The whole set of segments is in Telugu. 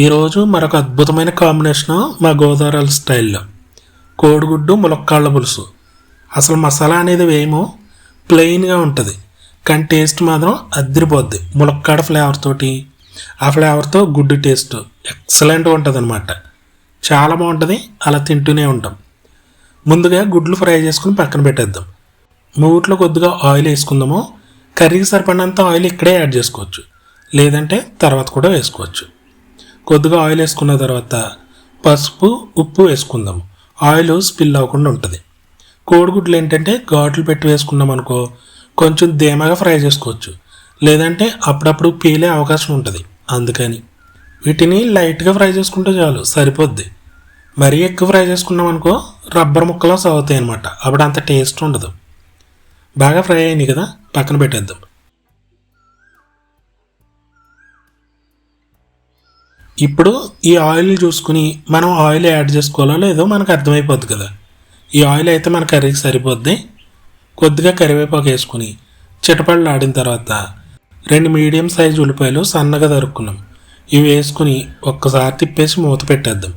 ఈరోజు మరొక అద్భుతమైన కాంబినేషను మా గోదావరి స్టైల్లో కోడిగుడ్డు ములక్కాళ్ళ పులుసు. అసలు మసాలా అనేది వేయము, ప్లెయిన్గా ఉంటుంది, కానీ టేస్ట్ మాత్రం అదిరిపోద్ది. ములక్కాడ ఫ్లేవర్ తోటి, ఆ ఫ్లేవర్తో గుడ్డు టేస్ట్ ఎక్సలెంట్గా ఉంటుంది అనమాట. చాలా బాగుంటుంది, అలా తింటూనే ఉంటాం. ముందుగా గుడ్లు ఫ్రై చేసుకుని పక్కన పెట్టేద్దాం. మూట్లో కొద్దిగా ఆయిల్ వేసుకుందాము. కర్రీకి సరిపడినంత ఆయిల్ ఇక్కడే యాడ్ చేసుకోవచ్చు, లేదంటే తర్వాత కూడా వేసుకోవచ్చు. కొద్దిగా ఆయిల్ వేసుకున్న తర్వాత పసుపు ఉప్పు వేసుకుందాము. ఆయిల్ స్పిల్ అవ్వకుండా ఉంటుంది. కోడిగుడ్లు ఏంటంటే ఘాట్లు పెట్టి వేసుకున్నాం అనుకో, కొంచెం ధీమాగా ఫ్రై చేసుకోవచ్చు, లేదంటే అప్పుడప్పుడు పీలే అవకాశం ఉంటుంది. అందుకని వీటిని లైట్గా ఫ్రై చేసుకుంటే చాలు, సరిపోద్ది. మరీ ఎక్కువ ఫ్రై చేసుకున్నాం అనుకో రబ్బర్ ముక్కలా సాగుతాయి అనమాట, అప్పుడు అంత టేస్ట్ ఉండదు. బాగా ఫ్రై అయింది కదా, పక్కన పెట్టేద్దాం. ఇప్పుడు ఈ ఆయిల్ చూసుకుని మనం ఆయిల్ యాడ్ చేసుకోవాలో లేదో మనకు అర్థమైపోద్ది కదా. ఈ ఆయిల్ అయితే మన కర్రీకి సరిపోద్ది. కొద్దిగా కరివేపాకు వేసుకుని చిటపళ్ళు ఆడిన తర్వాత 2 మీడియం సైజు ఉల్లిపాయలు సన్నగా తరుక్కున్నాం. ఇవి వేసుకుని ఒక్కసారి తిప్పేసి మూత పెట్టేద్దాం.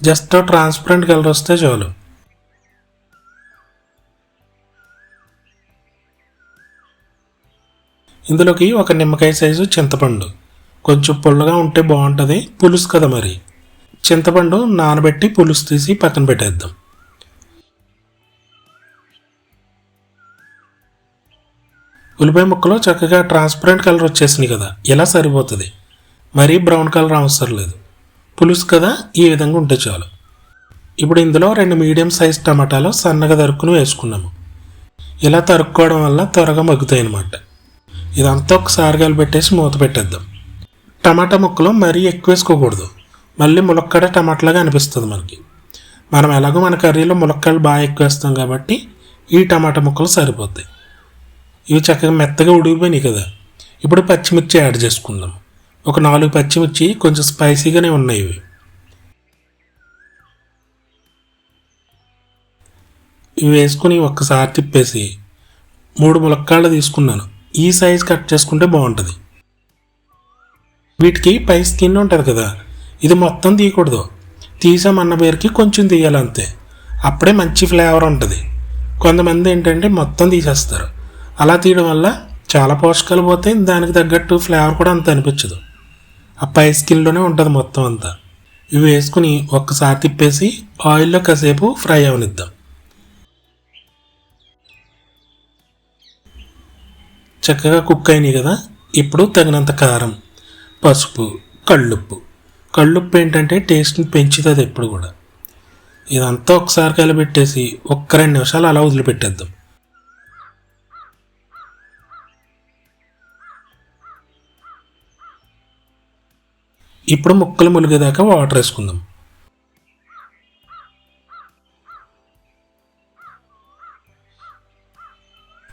జస్ట్ ట్రాన్స్పరెంట్ కలర్ వస్తే చాలు. ఇందులోకి ఒక నిమ్మకాయ సైజు చింతపండు, కొంచెం పుల్లగా ఉంటే బాగుంటుంది, పులుసు కదా మరి. చింతపండు నానబెట్టి పులుసు తీసి పక్కన పెట్టేద్దాం. ఉల్లిపాయ ముక్కలు చక్కగా ట్రాన్స్పరెంట్ కలర్ వచ్చేసినాయి కదా, ఇలా సరిపోతుంది. మరీ బ్రౌన్ కలర్ అవసరం లేదు. పులుసు కదా, ఈ విధంగా ఉంటే చాలు. ఇప్పుడు ఇందులో 2 మీడియం సైజ్ టమాటాలు సన్నగా తరుక్కుని వేసుకున్నాము. ఇలా తరుక్కోవడం వల్ల త్వరగా మగ్గుతాయి అన్నమాట. ఇదంతా ఒకసారి కలిపెట్టేసి మూత పెట్టేద్దాం. టమాటా ముక్కలు మరీ ఎక్కువ వేసుకోకూడదు, మళ్ళీ ములక్కాడ టమాటాలాగా అనిపిస్తుంది మనకి. మనం ఎలాగో మన కర్రీలో ములక్కాయలు బాగా ఎక్కువ వేస్తాం కాబట్టి ఈ టమాటా ముక్కలు సరిపోతాయి. ఇవి చక్కగా మెత్తగా ఉడికిపోయినాయి కదా. ఇప్పుడు పచ్చిమిర్చి యాడ్ చేసుకుందాం. ఒక 4 పచ్చిమిర్చి, కొంచెం స్పైసీగానే ఉన్నాయి ఇవి. ఇవి వేసుకుని ఒక్కసారి తిప్పేసి 3 ములక్కాళ్ళు తీసుకున్నాను. ఈ సైజ్ కట్ చేసుకుంటే బాగుంటుంది. వీటికి పై స్కిన్ ఉంటుంది కదా, ఇది మొత్తం తీయకూడదు. తీసామన్న పేరుకి కొంచెం తీయాలి అంతే, అప్పుడే మంచి ఫ్లేవర్ ఉంటుంది. కొంతమంది ఏంటంటే మొత్తం తీసేస్తారు. అలా తీయడం వల్ల చాలా పోషకాలు పోతాయి, దానికి తగ్గట్టు ఫ్లేవర్ కూడా అంత అనిపించదు. ఆ పై స్కిన్లోనే ఉంటుంది మొత్తం అంతా. ఇవి వేసుకుని ఒక్కసారి తిప్పేసి ఆయిల్లో కాసేపు ఫ్రై అవనిద్దాం. చక్కగా కుక్ అయినాయి కదా. ఇప్పుడు తగినంత కారం, పసుపు, కళ్ళుప్పు ఏంటంటే టేస్ట్ని పెంచుతుంది ఎప్పుడు కూడా. ఇదంతా ఒకసారి కలిపెట్టేసి 1-2 నిమిషాలు అలా వదిలిపెట్టేద్దాం. ఇప్పుడు ముక్కలు ములిగేదాకా వాటర్ వేసుకుందాం.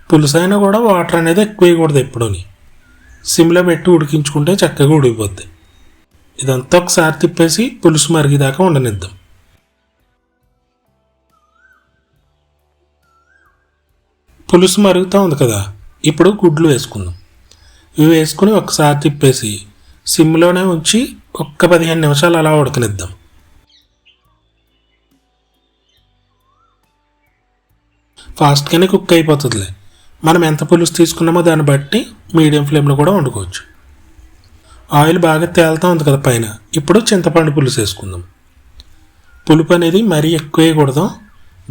పులుసు అయినా కూడా వాటర్ అనేది ఎక్కువ వేయకూడదు ఎప్పుడూని. సిమ్లో పెట్టి ఉడికించుకుంటే చక్కగా ఉడికిపోద్ది. ఇదంతా ఒకసారి తిప్పేసి పులుసు మరిగేదాకా ఉండనిద్దాం. పులుసు మరుగుతూ ఉంది కదా, ఇప్పుడు గుడ్లు వేసుకుందాం. ఇవి వేసుకుని ఒకసారి తిప్పేసి సిమ్లోనే ఉంచి 15 నిమిషాలు అలా ఉడకనిద్దాం. ఫాస్ట్గానే కుక్ అయిపోతుందిలే. మనం ఎంత పులుసు తీసుకున్నామో దాన్ని బట్టి మీడియం ఫ్లేమ్లో కూడా వండుకోవచ్చు. ఆయిల్ బాగా తేలుతూ ఉంది కదా పైన. ఇప్పుడు చింతపండు పులుసు వేసుకుందాం. పులుపు అనేది మరీ ఎక్కువ వేయకూడదు,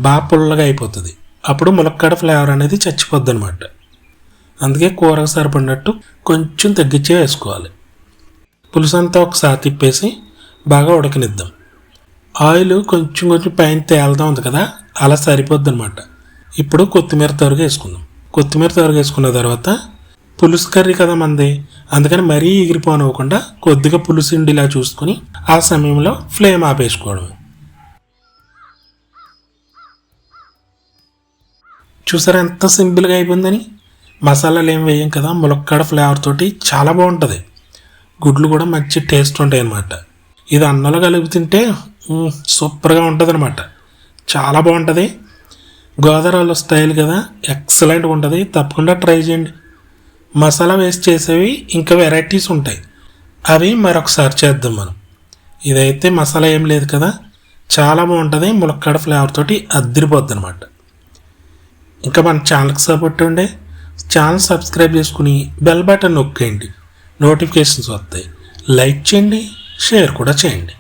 బాగా పుల్లగా అయిపోతుంది. అప్పుడు ములక్కాడ ఫ్లేవర్ అనేది చచ్చిపోద్ది అనమాట. అందుకే కూరకు సరిపడినట్టు కొంచెం తగ్గించే వేసుకోవాలి. పులుసు అంతా ఒకసారి తిప్పేసి బాగా ఉడకనిద్దాం. ఆయిల్ కొంచెం పైన తేలుతూ ఉంది కదా, అలా సరిపోద్ది అనమాట. ఇప్పుడు కొత్తిమీర తరుగు వేసుకుందాం. కొత్తిమీర తరుగు వేసుకున్న తర్వాత పులుసు కర్రీ కదా మంది, అందుకని మరీ ఎగిరిపోనివ్వకుండా కొద్దిగా పులుసు ఇండిలా చూసుకుని ఆ సమయంలో ఫ్లేమ్ ఆపేసుకోవడం. చూసారా ఎంత సింపుల్గా అయిపోయిందని. మసాలాలు ఏం వేయం కదా, ములక్కాడ ఫ్లేవర్ తోటి చాలా బాగుంటుంది. గుడ్లు కూడా మంచి టేస్ట్ ఉంటాయి అన్నమాట. ఇది అన్నంలో కలిపి తింటే సూపర్గా ఉంటుంది అనమాట, చాలా బాగుంటుంది. గోదావరి స్టైల్ కదా, ఎక్సలెంట్గా ఉంటుంది. తప్పకుండా ట్రై చేయండి. మసాలా వేస్ట్ చేసేవి ఇంకా వెరైటీస్ ఉంటాయి, అవి మరొకసారి చేద్దాం మనం. ఇదైతే మసాలా ఏం లేదు కదా, చాలా బాగుంటుంది. ములక్కాడ ఫ్లేవర్ తోటి అద్దరిపోద్ది అనమాట. ఇంకా మన ఛానల్కి సపోర్ట్ ఉండే ఛానల్ సబ్స్క్రైబ్ చేసుకుని బెల్ బటన్ నొక్కేయండి, నోటిఫికేషన్స్ వస్తాయి. లైక్ చేయండి, షేర్ కూడా చేయండి.